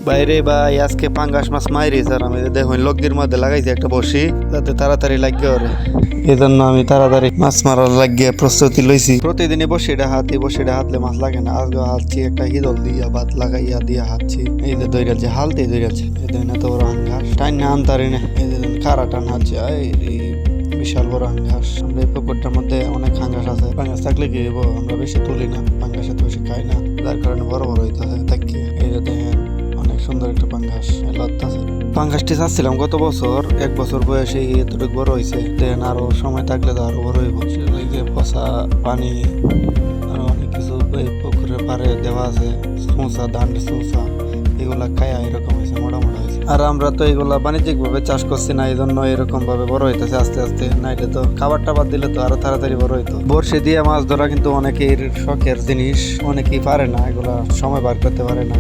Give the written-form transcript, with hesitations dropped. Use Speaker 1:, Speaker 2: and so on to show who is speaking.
Speaker 1: বাইরে ভাই আজকে পাঙ্গাস মাছ মাইরি স্যার আমি দেখুন লগির মধ্যে লাগাইছি একটা বসি যাতে তাড়াতাড়ি লাগিয়ে ওরে এই জন্য আমি তাড়াতাড়ি মাছ মারার লাগিয়ে প্রস্তুতি লইছি। প্রতিদিনই বসিটা হাতলে মাছ লাগে না, আজকে হাতছি একটা হিদল দিয়া ভাত লাগাইয়া দিয়া হাতছি। এই যে দৈরালছে হালতে দৈরালছে এই দেখুন এত বড় আঙ্গাস টাইম না আনতারি না, এই দেখুন খারা টান হাতছে বিশাল বড় হাঙ্গাস। আমরা এই পুকুরটার মধ্যে অনেক হাঙ্গাস আছে, পাঙ্গাস থাকলে কি হইব, আমরা বেশি তুলি না, পাঙ্গাসে তো বেশি খাই না, যার কারণে বড় বড় হইতেছে থাকি। এই যে দেখেন অনেক সুন্দর একটা পাঙ্গাস লড়তেছে। পাঙ্গাসটি চাচ্ছিলাম গত বছর, 1 বছর বয়সে এতটুকু বড় হয়েছে, দেখেন আরো সময় থাকলে তো আরো বড় হইব। এই যে পচা পানি আরো অনেক কিছু এই পুকুরের পাড়ে দেওয়া আছে, সমোসা ধানের সমোসা এগুলা খায়া এরকম হয়েছে, মোটামোটা হয়েছে। আর আমরা তো এগুলা বাণিজ্যিক ভাবে চাষ করছি না, এই জন্য এরকম ভাবে বড় হইতেছে আস্তে আস্তে, নাইলে তো খাবার টাবার দিলে তো আরো তাড়াতাড়ি বড় হইতো। বড়শি দিয়ে মাছ ধরা কিন্তু অনেকের শখের জিনিস, অনেকেই পারে না, এগুলা সময় বার করতে পারে না।